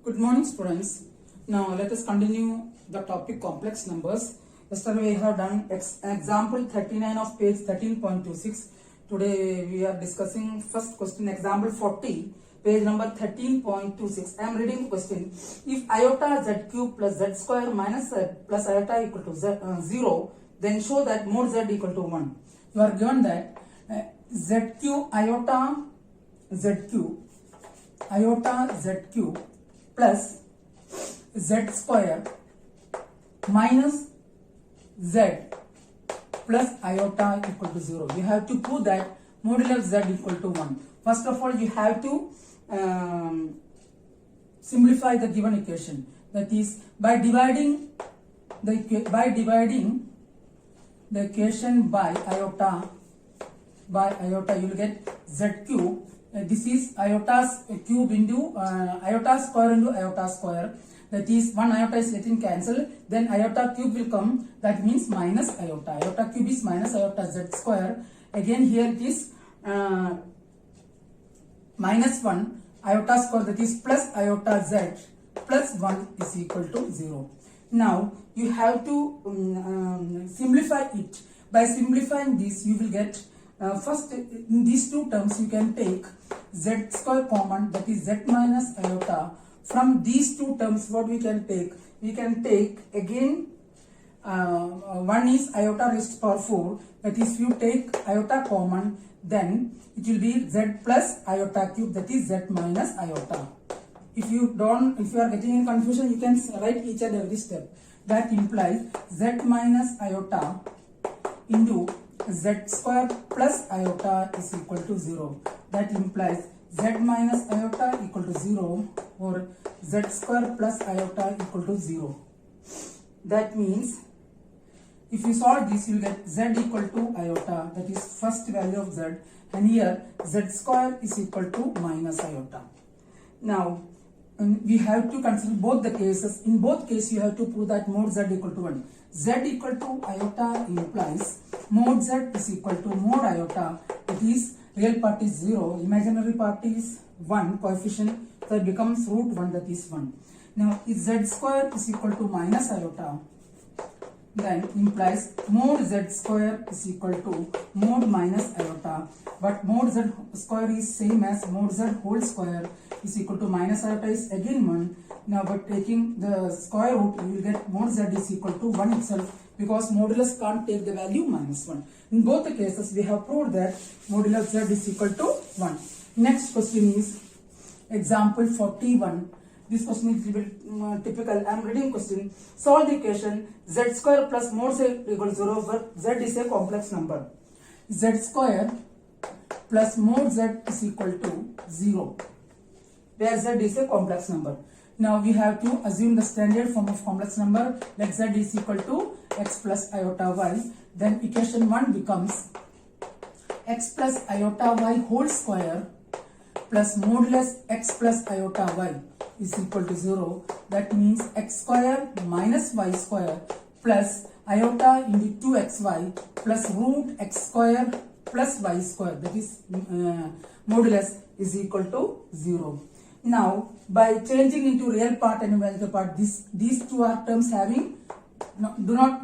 Good morning, students. Now let us continue the topic complex numbers. Yesterday we have done example 39 of page 13.26. Today we are discussing first question, example 40, page number 13.26. I am reading the question. If iota z cube plus z square minus z plus iota equal to 0, then show that mod z equal to 1. You are given that z cube iota z cube plus z square minus z plus iota equal to 0. You have to prove that modulus z equal to 1. First of all, you have to simplify the given equation. That is, by dividing the equation by iota, you will get z cube. This is iota's cube into iota square into iota square. That is, one iota is getting cancelled. Then iota cube will come. That means minus iota. Iota cube is minus iota z square. Again here it is minus 1 iota square, that is plus iota z plus 1 is equal to 0. Now you have to simplify it. By simplifying this, you will get first in these two terms you can take z square common, that is z minus iota. From these two terms, what we can take? We can take again one is iota raised to power 4. That is, you take iota common, then it will be z plus iota cube, that is z minus iota. If you are getting in confusion, you can write each and every step. That implies z minus iota into z square plus iota is equal to 0. That implies z minus iota equal to 0 or z square plus iota equal to 0. That means if you solve this, you will get z equal to iota, that is first value of z, and here z square is equal to minus iota. Now we have to consider both the cases. In both cases, you have to prove that mod z equal to 1. Z equal to iota implies mod z is equal to mod iota. It is real part is 0, imaginary part is 1 coefficient, so it becomes root 1, that is 1. Now if z square is equal to minus iota, then implies mod z square is equal to mod minus iota. But mod z square is same as mod z whole square is equal to minus iota is again 1. Now by taking the square root, you will get mod z is equal to 1 itself, because modulus can't take the value minus 1. In both the cases, we have proved that modulus z is equal to 1. Next question is example 41. This question is typical. I am reading question. Solve the equation z square plus mod z equal to 0 where z is a complex number. Z square plus mod z is equal to 0 where z is a complex number. Now we have to assume the standard form of complex number, let z is equal to x plus iota y. Then equation 1 becomes x plus iota y whole square plus modulus x plus iota y is equal to 0. That means x square minus y square plus iota into 2xy plus root x square plus y square, that is modulus is equal to 0. Now by changing into real part and imaginary part, these two are terms having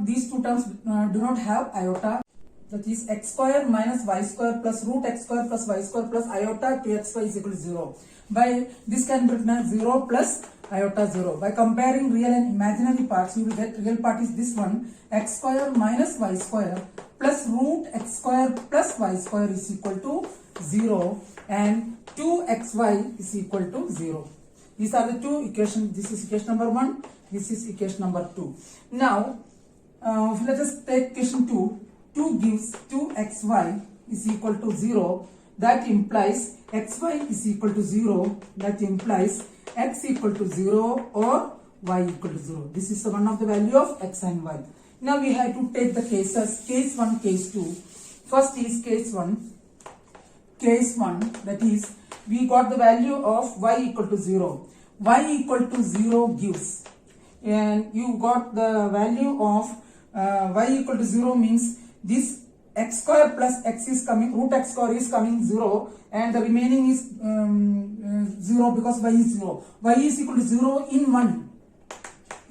these two terms do not have iota. That is x square minus y square plus root x square plus y square plus iota 2xy is equal to 0. By this can be written as 0 plus iota 0. By comparing real and imaginary parts, you will get real part is this one, x square minus y square plus root x square plus y square is equal to 0 and 2xy is equal to 0. These are the two equations. This is equation number 1. This is equation number 2. Now let us take equation 2. 2 gives 2xy is equal to 0. That implies xy is equal to 0. That implies x equal to 0 or y equal to 0. This is one of the value of x and y. Now we have to take the cases, case 1, case 2. First is case 1. Case 1, that is, we got the value of y equal to 0. Y equal to 0 gives, and you got the value of y equal to 0 means this x square plus x is coming, root x square is coming 0 and the remaining is 0 because y is 0. Y is equal to 0 in 1.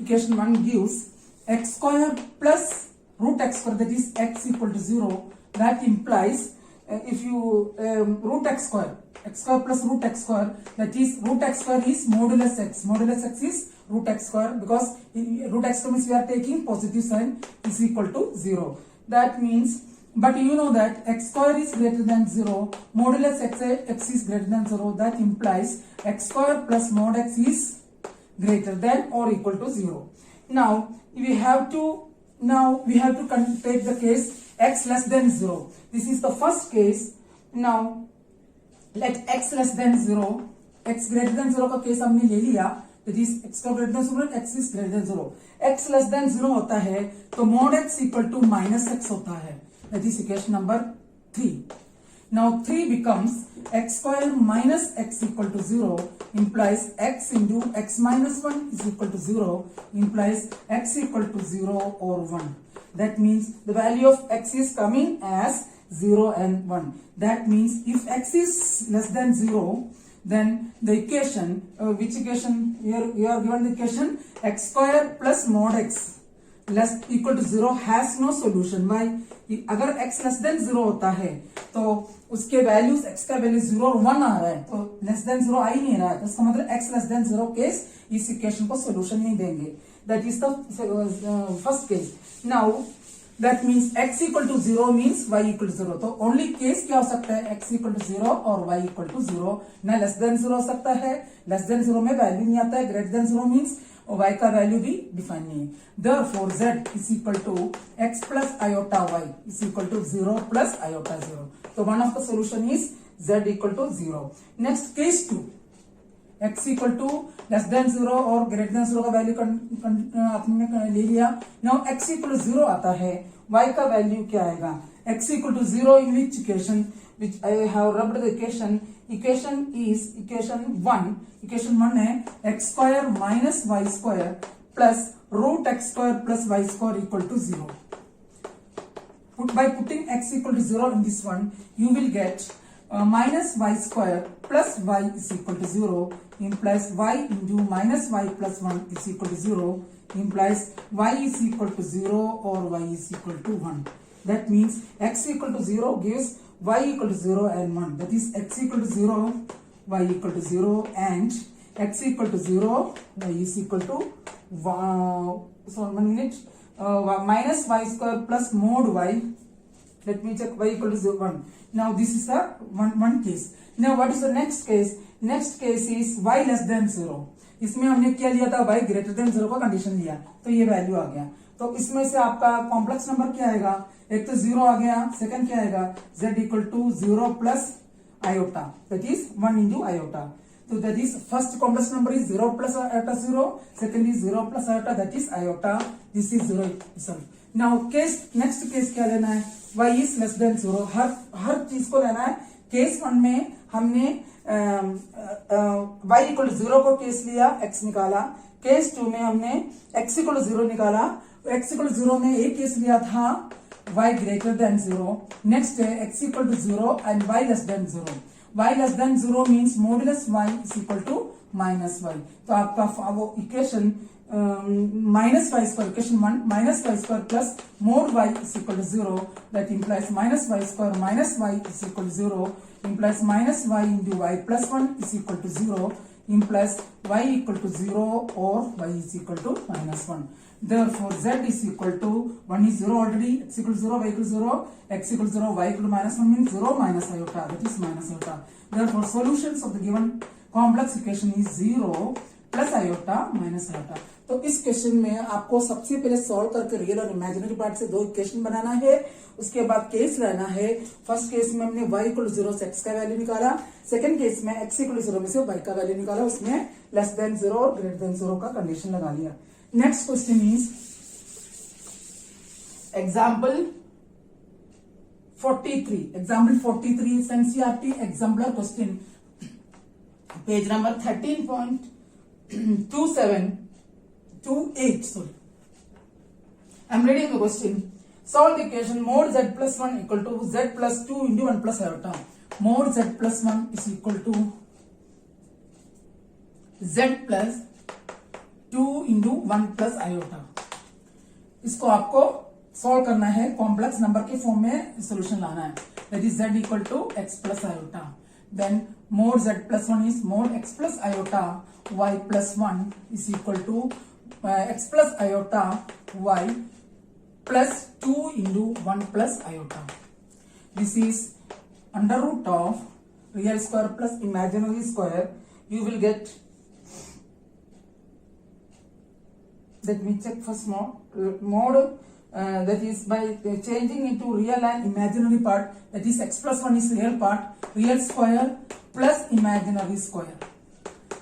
Equation 1 gives x square plus root x square, that is x equal to 0. That implies if you root x square plus root x square, that is root x square is modulus x. Modulus x is root x square because root x square means we are taking positive sign is equal to 0. That means, but you know that x square is greater than 0, modulus x is greater than 0. That implies x square plus mod x is greater than or equal to 0. Now we have to take the case x less than 0. This is the first case. Now let x less than 0, x greater than 0 का case हमने ले लिया, that is x का greater than 0, x is greater than 0. x less than 0 होता है तो mod x equal to minus x होता है, that is equation number 3. Now 3 becomes x square minus x equal to 0 implies x into x minus 1 is equal to 0 implies x equal to 0 or 1. That means the value of x is coming as 0 and 1. That means if x is less than 0, then the equation, which equation here you are given the equation x square plus mod x less equal to 0 has no solution. Why? अगर x less than 0 होता है तो उसके values x का value 0 और 1 आ रहा है, तो लेस देन 0 आ ही नहीं रहा है, तो इसका मतलब x लेस देन 0 केस इस इक्वेशन को सोल्यूशन नहीं देंगे. That is the first case. Now that means x equal to 0 means y equal to 0. तो ओनली केस क्या हो सकता है, x इक्वल टू 0 और y इक्वल टू 0. ना लेस देन 0 हो सकता है, लेस देन 0 में वैल्यू नहीं आता है, ग्रेटर देन 0 मीन्स y का वैल्यू भी डिफाइन नहीं है. Therefore z is equal to x plus iota y is equal to 0 plus iota 0. So one of the solution is z equal to 0. Next case 2, x equal to less than 0 और greater than 0 का value आपने ले लिया. Now x equal to 0 आता है, y का value क्या आएगा, x equal to 0 in which equation, which I have rubbed the equation. Equation is equation 1. Equation 1 है x square minus y square plus root x square plus y square equal to 0. By putting x equal to 0 in this one, you will get minus y square plus y is equal to 0 implies y into minus y plus 1 is equal to 0 implies y is equal to 0 or y is equal to 1. That means x equal to 0 gives y equal to 0 and 1. That is x equal to 0, y equal to 0 and x equal to 0, y is equal to minus y square plus mod y. Let me check, y equal to 0, 1. Now this is the one case. Now what is the next case? Next case is y less than 0. इसमें हमने क्या लिया था, y greater than 0 का condition लिया, तो ये value आ गया. तो इसमें से आपका कॉम्प्लेक्स नंबर क्या आएगा, एक तो 0 आ गया, सेकंड क्या आएगा, z equal to 0 plus iota, that is 1 into iota. तो that is first complex number is 0 plus iota 0, second is 0 plus iota, that is iota. This is 0 itself. Now case next case क्या लेना है, y is less than 0. हर चीज को लेना है. Case 1 में हमने y इक्वल टू 0 को केस लिया, x निकाला. केस 2 में हमने x इक्वल टू 0 निकाला. x इक्वल टू 0 में एक केस लिया था y ग्रेटर देन 0. नेक्स्ट है x equal to 0 and y less than 0. y less than 0 means modulus y is equal to minus y. तो आपका वो equation minus y square, equation 1 minus y square plus mod y is equal to 0. That implies minus y square minus y is equal to 0 implies minus y into y plus 1 is equal to 0 implies y equal to 0 or y is equal to minus 1. Therefore z is equal to 1 is 0 already, x equal to 0, y equal to 0, x equal to 0, y equal to minus 1 means 0 minus iota, that is minus iota. Therefore solutions of the given complex equation is 0 plus iota minus iota. तो इस question में आपको सबसे पहले solve करके real और imaginary part से दो इक्वेशन बनाना है, उसके बाद केस लेना है. फर्स्ट केस में हमने y इक्वल टू 0 से x का वैल्यू निकाला, सेकंड केस में x इक्वल टू 0 में से y का वैल्यू निकाला, उसमें लेस देन 0 और ग्रेटर देन 0 का कंडीशन लगा लिया. Next question is example 43. Example 43 is NCERT exemplar question, page number 13.28. Sorry, I'm reading the question. solve the equation mod z plus 1 equal to z plus 2 into 1 plus iota. Mod z plus 1 is equal to z plus 2 into 1 plus iota. इसको आपको solve करना है, complex number के form में solution लाना है. That is z equal to x plus iota. Then mod z plus 1 is mod x plus iota y plus 1 is equal to x plus iota y plus 2 into 1 plus iota. This is under root of real square plus imaginary square. You will get, let me check first mod that is by changing into real and imaginary part, that is x plus 1 is real part, real square plus imaginary square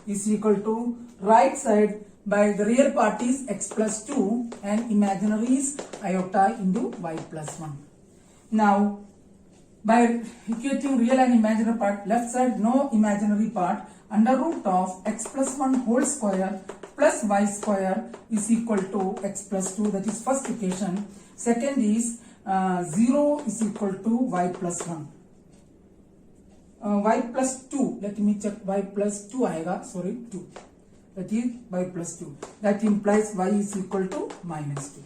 is equal to right side by the real part is x plus 2 and imaginary is iota into y plus 1. Now by equating real and imaginary part, left side no imaginary part, under root of x plus 1 whole square plus y square is equal to x plus 2, that is first equation. Second is 0 is equal to y plus 1. Y plus 2, let me check, y plus 2 आएगा, sorry 2, that is y plus 2, that implies y is equal to minus 2.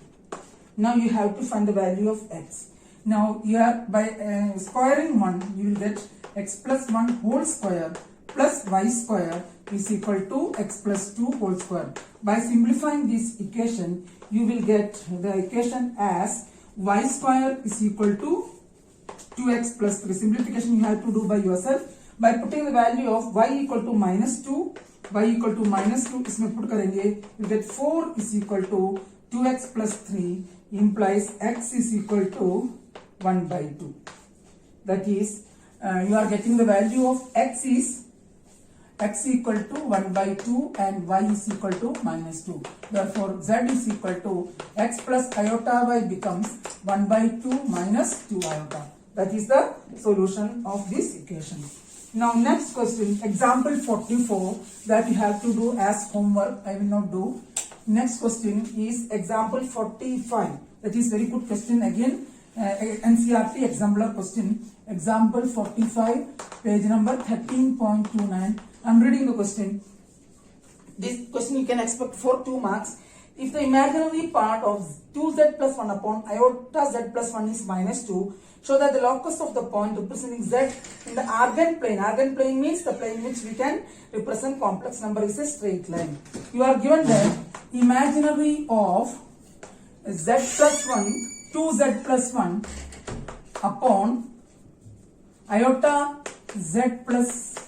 Now you have to find the value of x. Now here by squaring 1 you will get x plus 1 whole square plus y square is equal to x plus 2 whole square. By simplifying this equation you will get the equation as y square is equal to 2x plus 3. Simplification you have to do by yourself. By putting the value of y equal to minus 2, y equal to minus 2 इसमें put करेंगे, you get 4 is equal to 2x plus 3 implies x is equal to 1 by 2. That is you are getting the value of x is x equal to 1 by 2 and y is equal to minus 2. Therefore z is equal to x plus iota y becomes 1 by 2 minus 2 iota. That is the solution of this equation. Now next question, example 44, that you have to do as homework. I will not do. Next question is example 45. That is very good question again. NCERT exemplar question. Example 45, page number 13.29. I am reading the question. This question you can expect for 2 marks. If the imaginary part of 2z plus 1 upon iota z plus 1 is minus 2, show that the locus of the point representing z in the argand plane. Argand plane means the plane which we can represent complex number is a straight line. You are given that imaginary of z plus 1, 2z plus 1 upon iota z plus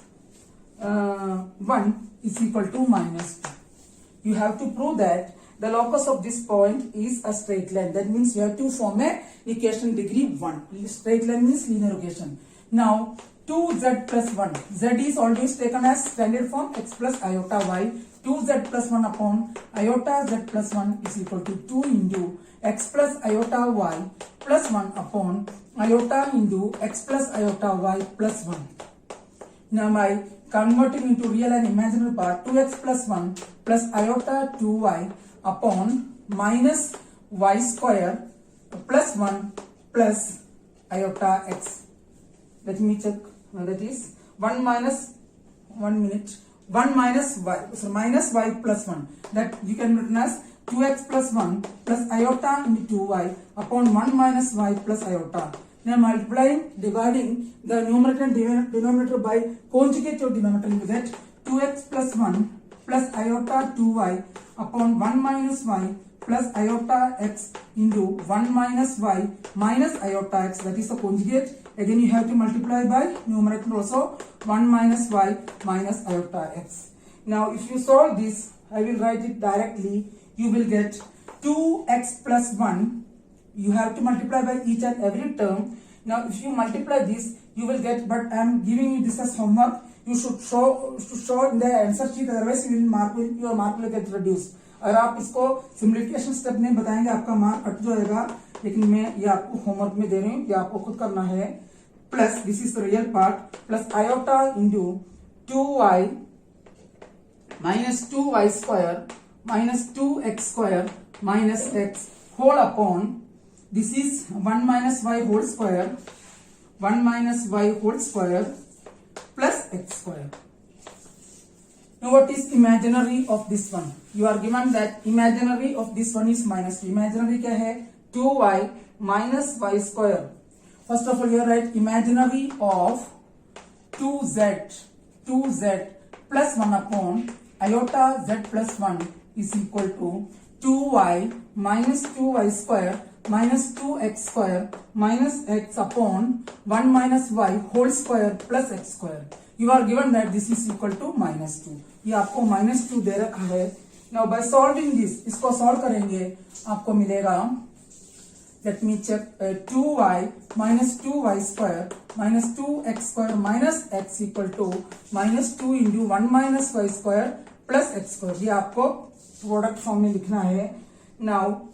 1 is equal to minus 2. You have to prove that the locus of this point is a straight line. That means you have to form a equation degree 1. Straight line means linear equation. Now 2z plus 1. Z is always taken as standard form x plus iota y. 2z plus 1 upon iota z plus 1 is equal to 2 into x plus iota y plus 1 upon iota into x plus iota y plus 1. Now by converting into real and imaginary part, 2x plus 1 plus iota 2y upon minus y square plus 1 plus iota x. Let me check. That is 1 minus 1 minute 1 minus y, so minus y plus 1. That you can written as 2x plus 1 plus iota into 2y upon 1 minus y plus iota. Now multiplying, dividing the numerator and denominator by conjugate of denominator, you get 2x plus 1 plus iota 2y upon 1 minus y plus iota x into 1 minus y minus iota x, that is the conjugate. Again you have to multiply by numerator also 1 minus y minus iota x. Now if you solve this, I will write it directly. You will get 2x plus 1. You have to multiply by each and every term. Now if you multiply this, you will get, but I am giving you this as homework. You should show in the answer sheet, otherwise your mark will get reduced. अगर आप इसको simplification step नहीं बताएंगे आपका mark cut जाएगा, लेकिन मैं ये आपको होमवर्क में दे रही हूँ, ये आपको खुद करना है. Plus this is the real part plus iota into 2y minus 2y square minus 2x square minus x whole upon this is 1 minus y whole square, 1 minus y whole square plus x square. Now what is imaginary of this one? You are given that imaginary of this one is minus 2. Imaginary क्या है? 2y minus y square. First of all, you write imaginary of 2z plus 1 upon iota z plus 1 is equal to 2y minus 2y square minus 2x square minus x upon 1 minus y whole square plus x square. You are given that this is equal to minus 2. ये आपको minus 2 दे रखा है. Now by solving this, इसको solve करेंगे, आपको मिलेगा, let me check, 2y minus 2y square minus 2x square minus x equal to minus 2 into 1 minus y square plus x square. ये आपको प्रोडक्ट फॉर्म में लिखना है. Now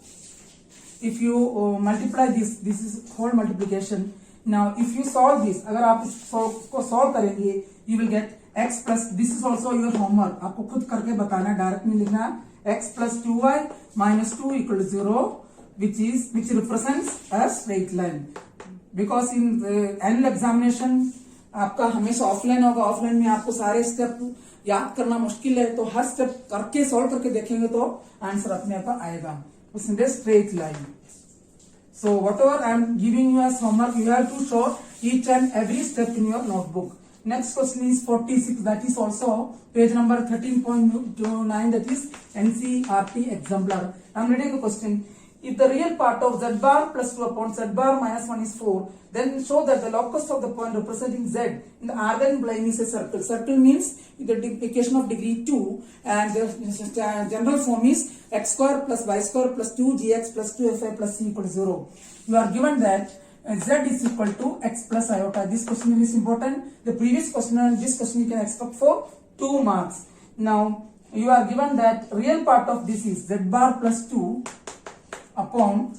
if you multiply this is whole multiplication. Now if you solve this, अगर आप इसको solve करेंगे, you will get x plus, this is also your homework, आपको खुद करके बताना है, डायरेक्ट नहीं लिखना. x plus 2y minus 2 equal to 0, which represents a straight line. Because in annual examination आपका हमेशा ऑफलाइन होगा. ऑफलाइन में आपको सारे स्टेप याद करना मुश्किल है, तो हर स्टेप करके सॉल्व करके देखेंगे तो आंसर अपने आप आएगा. उसमें straight line. So whatever I am giving you as homework, you have to show each and every step in your notebook. Next question is 46, that is also page number 13.29, that is NCERT exemplar. I am reading the question. If the real part of z bar plus 2 upon z bar minus 1 is 4, then show that the locus of the point representing z in the ordained plane is a circle. Circle means the equation of degree 2, and the general form is x square plus y square plus 2gx plus 2fi plus c equal to 0. You are given that z is equal to x plus iota. This question is important. The previous question and this question you can expect for 2 marks. Now you are given that real part of this is z bar plus 2 upon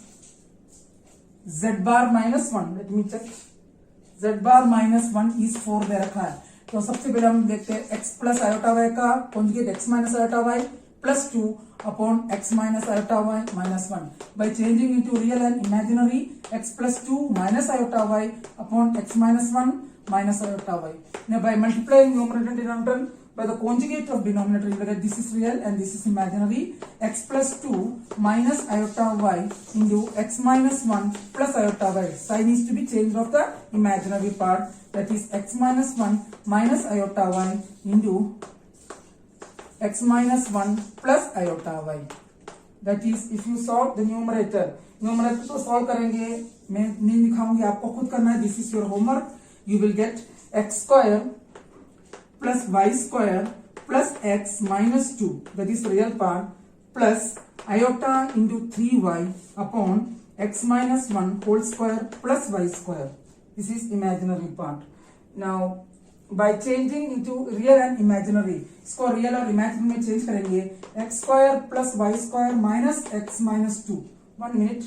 z bar minus 1. Let me check. z bar minus 1 is 4 दे रखा है. तो सबसे पहले हम देखते हैं x plus iota y का conjugate x minus iota y plus 2 upon x minus iota y minus 1. By changing into real and imaginary, x plus 2 minus iota y upon x minus 1 minus iota y. Now by multiplying numerator and denominator by the conjugate of denominator, you will get this is real and this is imaginary. X plus 2 minus iota y into x minus 1 plus iota y. Sign is to be changed of the imaginary part, that is x minus 1 minus iota y into x minus 1 plus iota y. That is if you solve the numerator तो solve करेंगे, मैं नहीं दिखाऊंगी, आपको खुद करना है. This is your homework. You will get x square plus y square plus x minus 2, that is real part, plus iota into 3y upon x minus 1 whole square plus y square. This is imaginary part. Now by changing into real and imaginary, इसको real और imaginary में change करेंगे. x square plus y square minus x minus 2. 1 minute.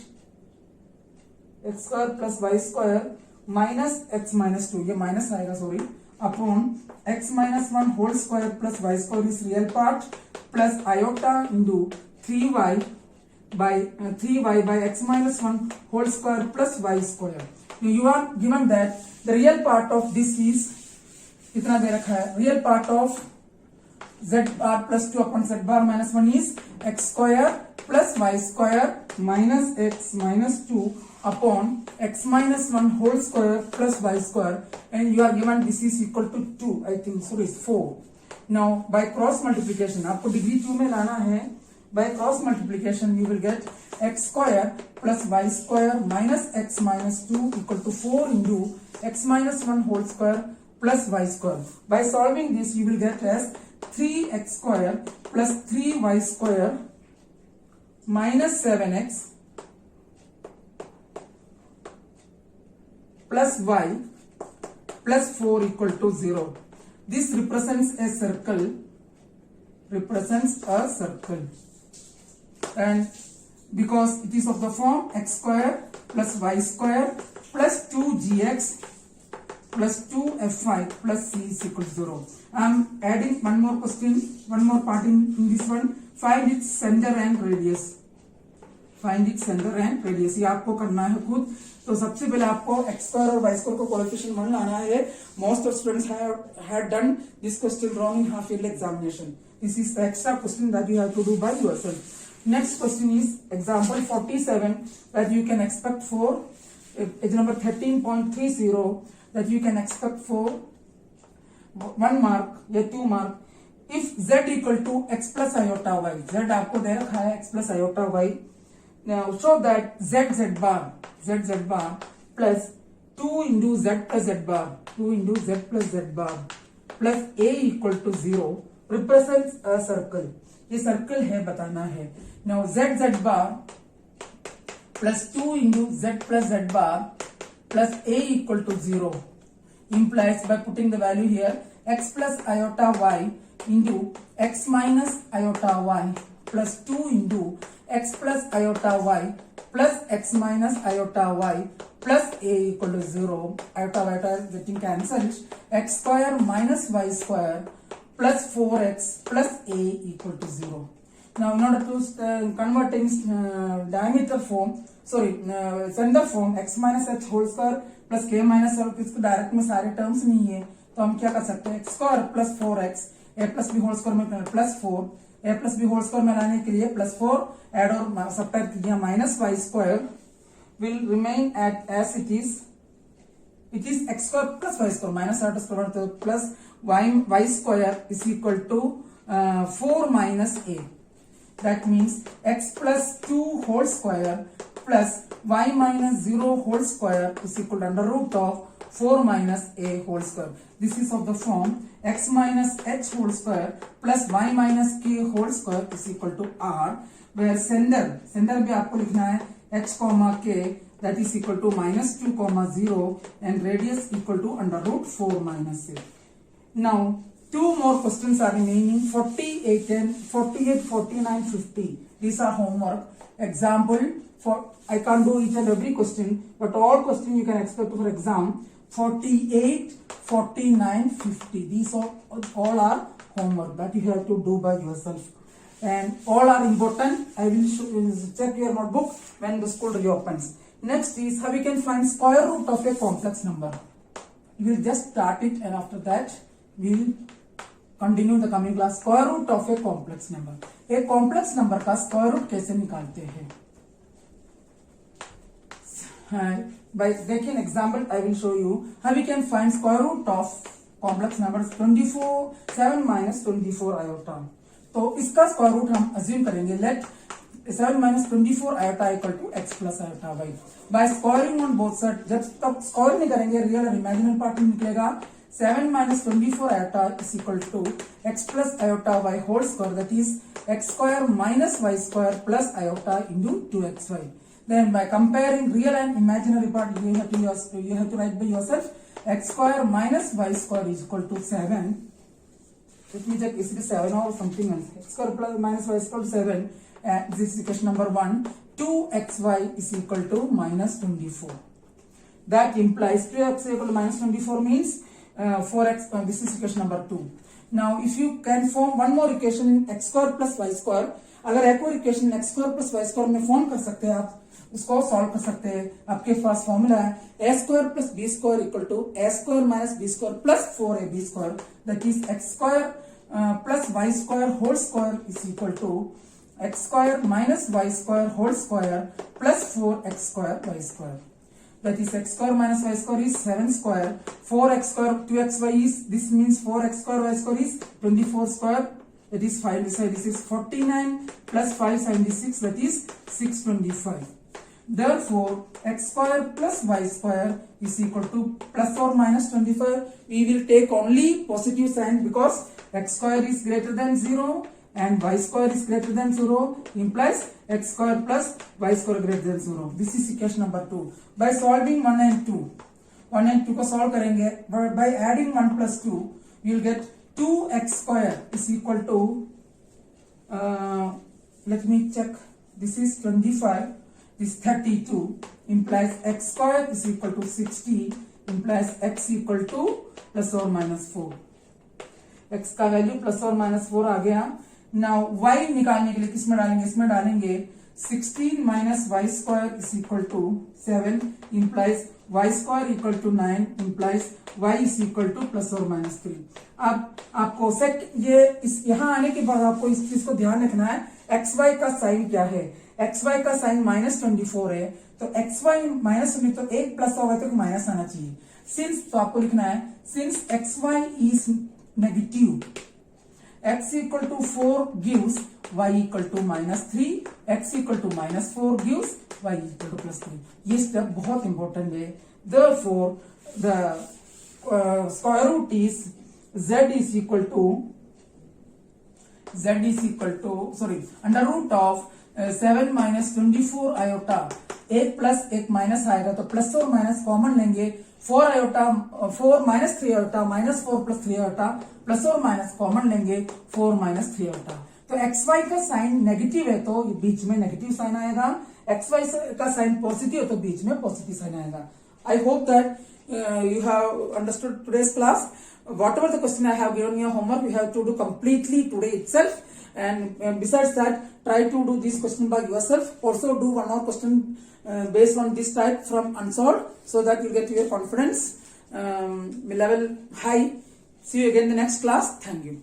x square plus y square minus x minus 2, ये minus आएगा, sorry, upon x minus 1 whole square plus y square is real part plus iota into 3y by x minus 1 whole square plus y square. You are given that the real part of this is कितना दे रखा है. Real part of z bar plus 2 upon z bar minus 1 is x square plus y square minus x minus 2 upon x minus 1 whole square plus y square, and you are given this is equal to 2, I think, sorry, 4. Now by cross multiplication, आपको degree 2 में लाना है. By cross multiplication you will get x square plus y square minus x minus 2 equal to 4 into x minus 1 whole square plus y square. By solving this you will get as 3x square plus 3y square minus 7x plus y plus 4 equal to 0. This represents a circle, and because it is of the form x square plus y square plus 2gx plus 2fi plus c is equal to 0. I am adding one more part in this one. Find its center and radius. Find it centre and radius, ये आपको करना है खुद। तो सबसे पहले आपको x square और वाई स्क्वायर को कोएफिशिएंट मान लाना है। Most of students have done this question wrong in half yearly examination. This is the extra question that you have to do by yourself. Next question is example 47 that you can expect for page number 13.30 that you can expect for 1 mark या 2 mark. If z equal to x plus iota y, z आपको दे रखा है x plus iota y. Now show that z bar plus 2 into z plus z bar, 2 into z plus z bar plus a equal to 0 represents a circle. ये circle है बताना है। Now z bar plus 2 into z plus z bar plus a equal to 0 implies, by putting the value here, x plus iota y into x minus iota y plus 2 into x plus iota y plus x minus iota y plus a equal to 0. Iota is getting cancelled. X square minus y square plus 4x plus a equal to 0. Now in order to convert in diameter form, center form, x minus h whole square plus k minus l, इसको direct में सारे terms नहीं है तो हम क्या कर सकते हैं, x square plus 4x a plus B whole square में plus 4 a plus B whole square में लाने के लिए प्लस 4 एड और सब्ट्रैक्ट किया minus y square will remain as it is. It is x square plus y square minus r square plus y square is equal to 4 minus a. That means x plus 2 whole square plus y minus 0 whole square is equal to under root of 4 minus a whole square. This is of the form x minus h whole square plus y minus k whole square is equal to r, where center भी आपको लिखना है h comma k, that is equal to minus 2 comma 0 and radius equal to under root 4 minus a. Now 2 more questions are remaining, 48 and 48, 49, 50. These are homework. Example for, I can't do each and every question, but all questions you can expect for exam. 48, 49, 50. These all are homework that you have to do by yourself. And all are important. I will check your notebook when the school reopens. Next is how we can find square root of a complex number. We will just start it and after that we will continue the coming class. Square root of a complex number, एक complex number का square root कैसे निकालते हैं, by देखिए example I will show you how we can find square root of complex numbers 7 minus 24 iota. तो इसका square root हम assume करेंगे, let 7 minus 24 iota equal to x plus iota y। By squaring on both side, जब तक square नहीं करेंगे real और imaginary part निकलेगा। 7 minus 24 iota is equal to x plus iota y whole square, that is x square minus y square plus iota into 2xy. Then by comparing real and imaginary part, you have to write by yourself x square minus y square is equal to 7. Let me check, is it 7 or something else? X square plus minus y square to 7. This is equation number 1. 2xy is equal to minus 24. That implies 2x equal to minus 24 means 4x, this is equation number 2. Now if you can form one more equation in x square plus y square, अगर एक और equation x square plus y square में form कर सकते हैं आप, उसको solve कर सकते हैं। आपके पास फॉर्मूला है a square plus b square equal to a square minus b square plus 4ab square, that is x square plus y square whole square is equal to x square minus y square whole square plus 4x square y square. That is x square minus y square is 7 square, 4x square 2xy is, this means 4x square y square is 24 square, that is 5 this side, this is 49 plus 576, that is 625. Therefore x square plus y square is equal to plus or minus 25. We will take only positive sign because x square is greater than 0 and y square is greater than 0, implies x square plus y square greater than 0. This is equation number 2. By solving 1 and 2 को solve करेंगे, by adding 1 plus 2 we will get 2x square is equal to let me check, this is 25, this 32, implies x square is equal to 60, implies x equal to plus or minus 4. x का value plus और minus 4 आ गया। Now y निकालने के लिए किसमें डालेंगे, इसमें डालेंगे 16 minus y square is equal to 7 implies y square equal to 9 implies y is equal to plus or minus 3. अब आपको सेट ये इस यहाँ आने के बाद आपको इस चीज को ध्यान रखना है, xy का साइन क्या है. xy का साइन -24 है, तो xy -20 तो एक प्लस होगा तो माइनस आना चाहिए. सिंस तो आपको लिखना है since xy is negative, x equal to 4 gives y equal to -3, x equal to -4 gives y equal to +3. ये स्टेप बहुत इंपॉर्टेंट है. Therefore, the square root is z is equal to under root of 7 minus 24 iota. एक plus एक minus आएगा तो plus और minus common लेंगे. 4 iota 4 minus 3 iota minus 4 plus 3 iota plus और माइनस कॉमन लेंगे 4 माइनस 3 आयोटा. तो xy का साइन नेगेटिव है तो बीच में नेगेटिव साइन आएगा, xy का साइन पॉजिटिव है तो बीच में पॉजिटिव साइन आएगा. I hope that you have understood today's class. Whatever the question I have given you homework, you have to do completely today itself. And besides that, try to do this question by yourself. Also do one more question based on this type from unsolved, so that you get your confidence level high. See you again in the next class. Thank you.